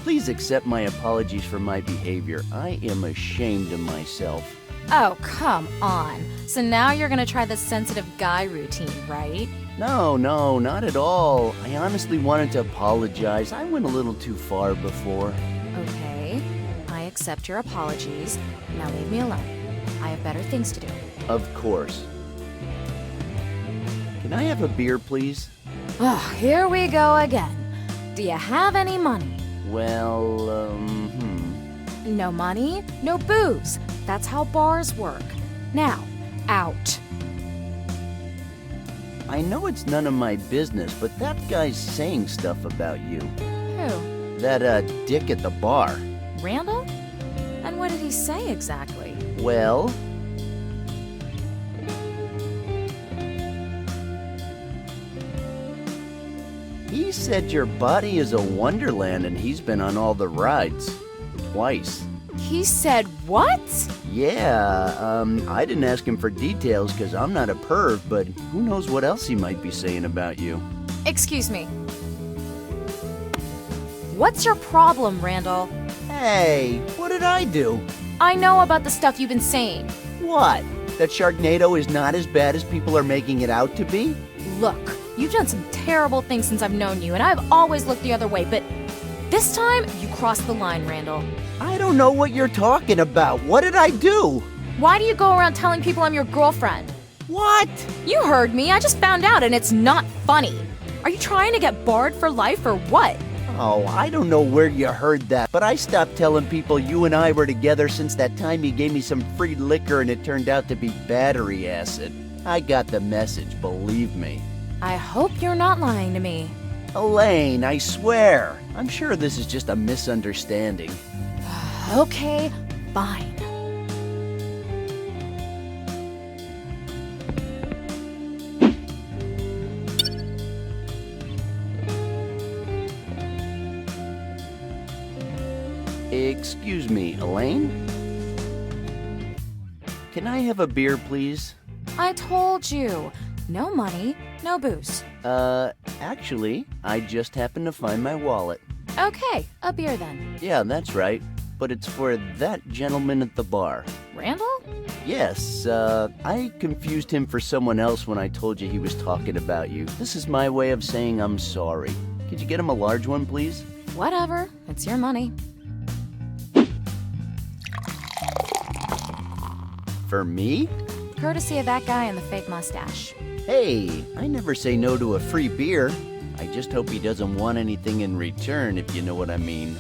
Please accept my apologies for my behavior. I am ashamed of myself. Oh, come on. So now you're gonna try the sensitive guy routine, right? No, not at all. I honestly wanted to apologize. I went a little too far before. Okay, I accept your apologies. Now leave me alone. I have better things to do. Of course. Can I have a beer, please? Oh, here we go again. Do you have any money? Well, No money, no booze. That's how bars work. Now, out. I know it's none of my business, but that guy's saying stuff about you. Who? That, dick at the bar. Randal? And what did he say exactly? Well... he said your body is a wonderland and he's been on all the rides. Twice. He said what? Yeah, I didn't ask him for details because I'm not a perv, but who knows what else he might be saying about you. Excuse me. What's your problem, Randal? Hey, what did I do? I know about the stuff you've been saying. What? That Sharknado is not as bad as people are making it out to be? Look, you've done some terrible things since I've known you, and I've always looked the other way, but this time, you crossed the line, Randal. I don't know what you're talking about. What did I do? Why do you go around telling people I'm your girlfriend? What? You heard me. I just found out, and it's not funny. Are you trying to get barred for life or what? Oh, I don't know where you heard that, but I stopped telling people you and I were together since that time you gave me some free liquor and it turned out to be battery acid. I got the message, believe me. I hope you're not lying to me. Elaine, I swear. I'm sure this is just a misunderstanding. Okay, fine. Excuse me, Elaine? Can I have a beer, please? I told you. No money, no booze. Actually, I just happened to find my wallet. Okay, a beer then. Yeah, that's right. But it's for that gentleman at the bar. Randal? Yes, I confused him for someone else when I told you he was talking about you. This is my way of saying I'm sorry. Could you get him a large one, please? Whatever, it's your money. For me? Courtesy of that guy and the fake mustache. Hey, I never say no to a free beer. I just hope he doesn't want anything in return, if you know what I mean.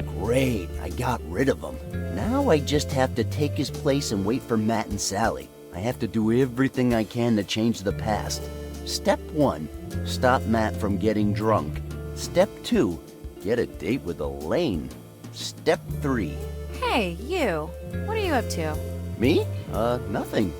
Great, I got rid of him. Now I just have to take his place and wait for Matt and Sally. I have to do everything I can to change the past. Step 1, stop Matt from getting drunk. Step 2, get a date with Elaine. Step 3. Hey, you. What are you up to? Me? Nothing.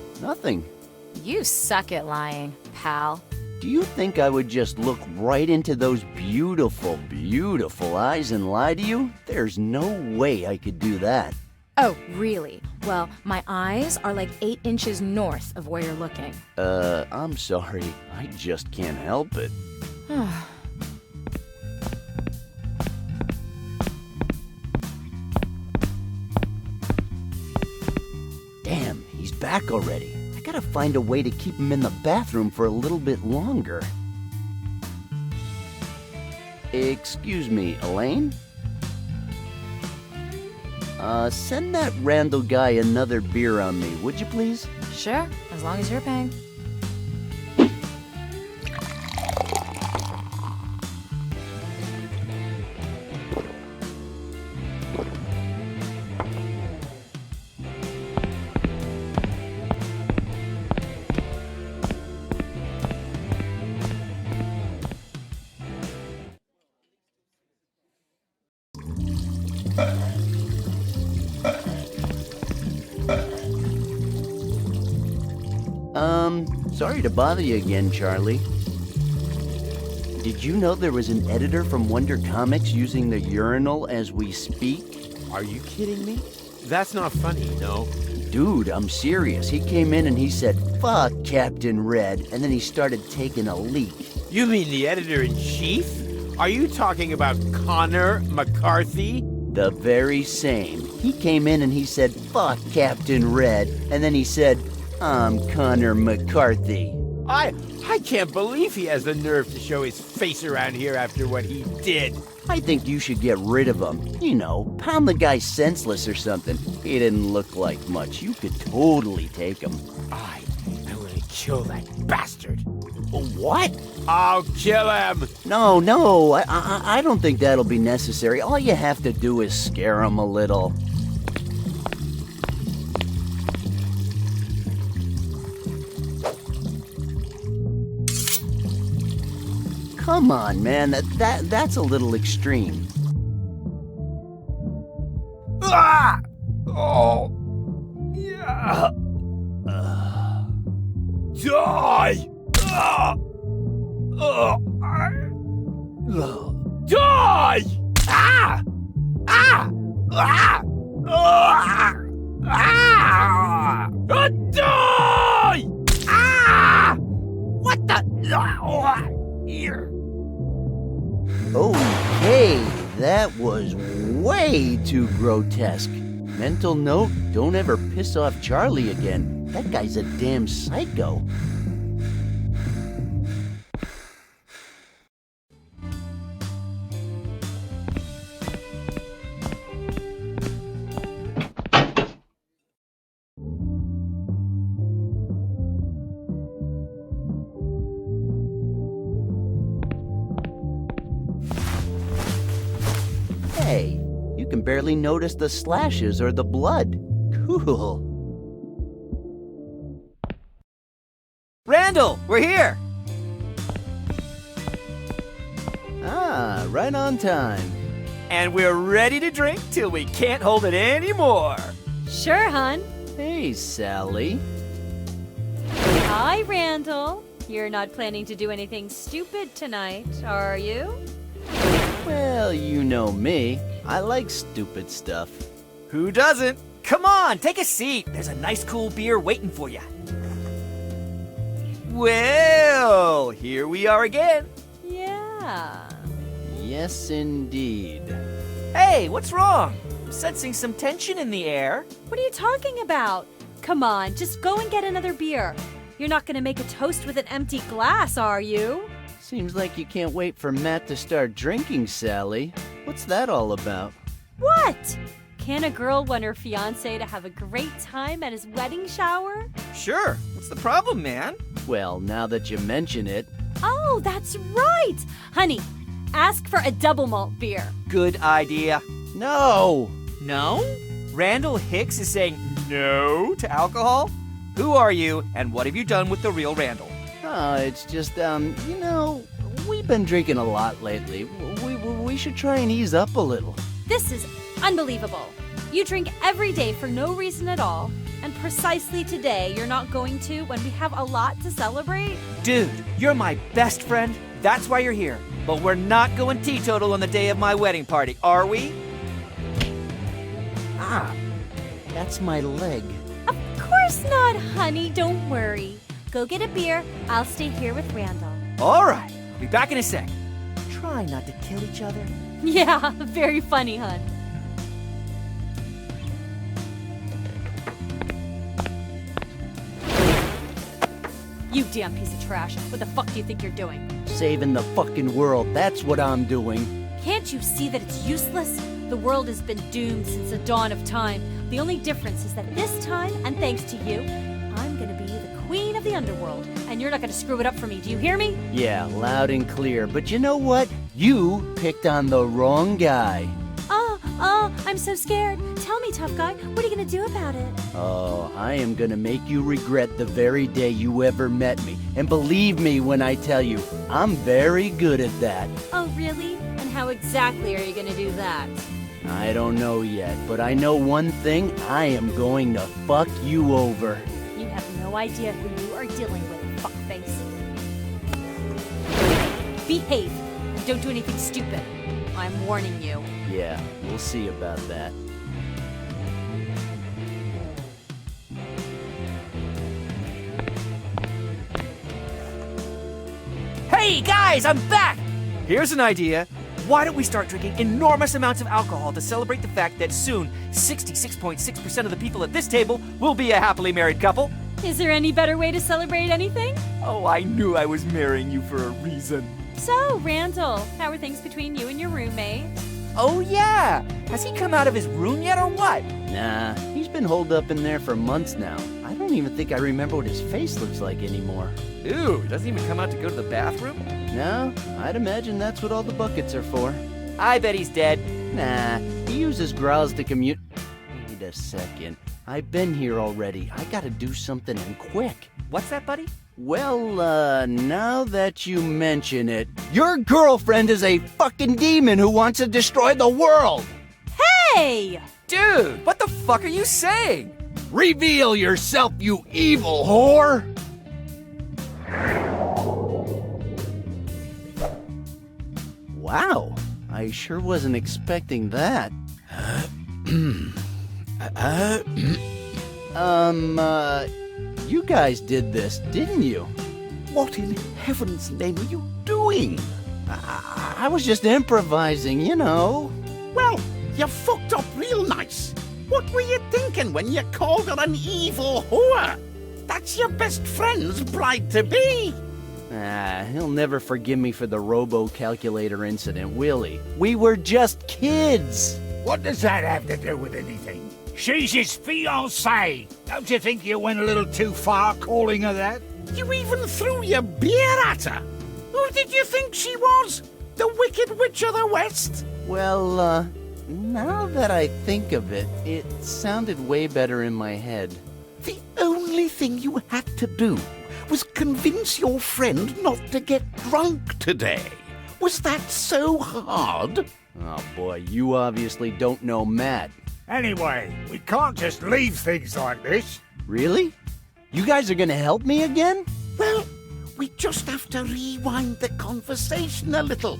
You suck at lying, pal. Do you think I would just look right into those beautiful, beautiful eyes and lie to you? There's no way I could do that. Oh, really? Well, my eyes are like 8 inches north of where you're looking. I'm sorry. I just can't help it. Damn, he's back already. I gotta find a way to keep him in the bathroom for a little bit longer. Excuse me, Elaine? Send that Randal guy another beer on me, would you please? Sure, as long as you're paying. Sorry to bother you again, Charlie. did you know there was an editor from Wonder Comics using the urinal as we speak? Are you kidding me? That's not funny, no? Dude, I'm serious. He came in and he said, "Fuck Captain Red," and then he started taking a leak. You mean the editor-in-chief? Are you talking about Connor McCarthy? The very same. He came in and he said, "Fuck Captain Red," and then he said, "I'm Connor McCarthy." I can't believe he has the nerve to show his face around here after what he did. I think you should get rid of him. You know, pound the guy senseless or something. He didn't look like much. You could totally take him. I'm gonna kill that bastard. What? I'll kill him. No, I don't think that'll be necessary. All you have to do is scare him a little. Come on, man, that's a little extreme. Ah! Oh! Yeah! Die! Ah! Die! Ah! Ah! Ah! Ah! Ah! Die! Ah! What the? Here. Okay, that was way too grotesque. Mental note, don't ever piss off Charlie again. That guy's a damn psycho. Hey, you can barely notice the slashes or the blood. Cool. Randal, we're here! Ah, right on time. And we're ready to drink till we can't hold it anymore. Sure, hun. Hey, Sally. Hi, Randal. You're not planning to do anything stupid tonight, are you? Well, you know me. I like stupid stuff. Who doesn't? Come on, take a seat. There's a nice cool beer waiting for you. Well, here we are again. Yeah. Yes, indeed. Hey, what's wrong? I'm sensing some tension in the air. What are you talking about? Come on, just go and get another beer. You're not going to make a toast with an empty glass, are you? Seems like you can't wait for Matt to start drinking, Sally. What's that all about? What? Can a girl want her fiancé to have a great time at his wedding shower? Sure, what's the problem, man? Well, now that you mention it, Oh, that's right! Honey, ask for a double malt beer. Good idea. no! No? Randal Hicks is saying no to alcohol? Who are you, and what have you done with the real Randal? It's just, we've been drinking a lot lately. We should try and ease up a little. This is unbelievable. You drink every day for no reason at all, and precisely today you're not going to when we have a lot to celebrate? Dude, you're my best friend. That's why you're here. But we're not going teetotal on the day of my wedding party, are we? Ah, that's my leg. Of course not, honey. Don't worry. Go get a beer. I'll stay here with Randal. All right, I'll be back in a sec. Try not to kill each other. Yeah, very funny, hun. You damn piece of trash. What the fuck do you think you're doing? Saving the fucking world, that's what I'm doing. Can't you see that it's useless? The world has been doomed since the dawn of time. The only difference is that this time, and thanks to you, I'm gonna be the queen of the underworld, and you're not gonna screw it up for me. Do you hear me? Yeah, loud and clear. But you know what? You picked on the wrong guy. Oh, I'm so scared. Tell me, tough guy, what are you gonna do about it? Oh, I am gonna make you regret the very day you ever met me. And believe me when I tell you, I'm very good at that. Oh, really? And how exactly are you gonna do that? I don't know yet, but I know one thing. I am going to fuck you over. You have no idea who you are dealing with, fuckface. behave and don't do anything stupid. I'm warning you. Yeah, we'll see about that. Hey guys, I'm back! Here's an idea. Why don't we start drinking enormous amounts of alcohol to celebrate the fact that soon 66.6% of the people at this table will be a happily married couple? Is there any better way to celebrate anything? Oh, I knew I was marrying you for a reason. So, Randall, how are things between you and your roommate? Oh yeah! Has he come out of his room yet or what? Nah, he's been holed up in there for months now. I don't even think I remember what his face looks like anymore. Ooh, he doesn't even come out to go to the bathroom? No, I'd imagine that's what all the buckets are for. I bet he's dead. Nah, he uses growls to commute. Wait a second. I've been here already. I gotta do something and quick. What's that, buddy? Well, now that you mention it, your girlfriend is a fucking demon who wants to destroy the world! Hey! Dude, what the fuck are you saying? Reveal yourself, you evil whore! Wow, I sure wasn't expecting that. You guys did this, didn't you? What in heaven's name are you doing? I was just improvising, you know. Well, you fucked up real nice. What were you thinking when you called her an evil whore? That's your best friend's bride-to-be. He'll never forgive me for the robo-calculator incident, will he? We were just kids! What does that have to do with anything? She's his fiancée. Don't you think you went a little too far calling her that? You even threw your beer at her. Who did you think she was? The Wicked Witch of the West? Well, now that I think of it, it sounded way better in my head. The only thing you had to do was convince your friend not to get drunk today. Was that so hard? Oh boy, you obviously don't know Matt. Anyway, we can't just leave things like this. Really? You guys are gonna help me again? Well, we just have to rewind the conversation a little.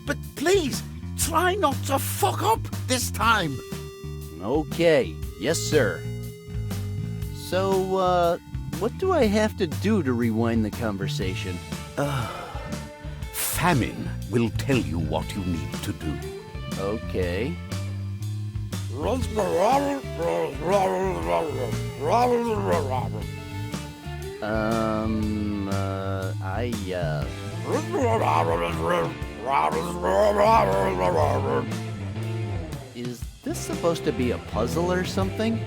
But please, try not to fuck up this time. Okay, yes sir. So, what do I have to do to rewind the conversation? Famine will tell you what you need to do. Okay. Is this supposed to be a puzzle or something?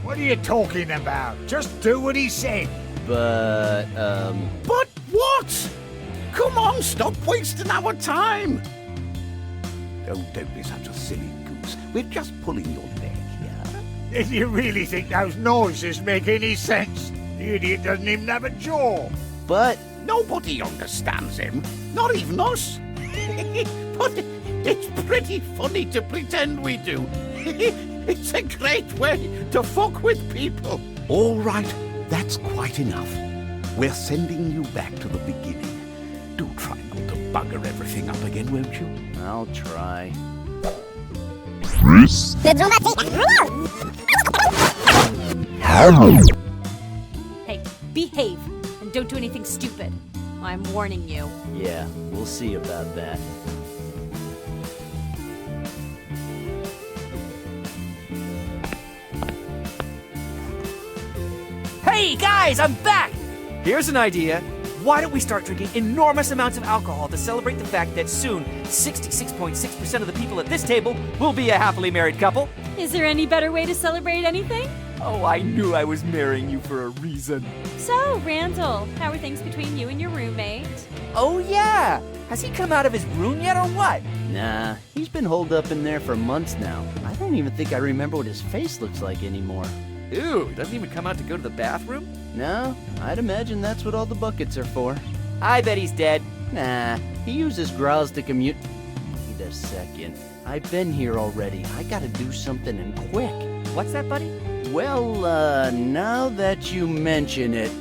What are you talking about? Just do what he said. But what? Come on, stop wasting our time. Oh, don't be such a silly goose. We're just pulling your leg here. Did you really think those noises make any sense? The idiot doesn't even have a jaw. But nobody understands him, not even us. But it's pretty funny to pretend we do. It's a great way to fuck with people. All right, that's quite enough. We're sending you back to the beginning. Do try not to bugger everything up again, won't you? I'll try. Hey, behave and don't do anything stupid. I'm warning you. Yeah, we'll see about that. Hey guys, I'm back! Here's an idea. Why don't we start drinking enormous amounts of alcohol to celebrate the fact that soon 66.6% of the people at this table will be a happily married couple? Is there any better way to celebrate anything? Oh, I knew I was marrying you for a reason. So, Randall, how are things between you and your roommate? Oh yeah! Has he come out of his room yet or what? Nah, he's been holed up in there for months now. I don't even think I remember what his face looks like anymore. Ooh, he doesn't even come out to go to the bathroom? No, I'd imagine that's what all the buckets are for. I bet he's dead. Nah, he uses growls to commute. Wait a second. I've been here already. I gotta do something and quick. What's that, buddy? Well, now that you mention it,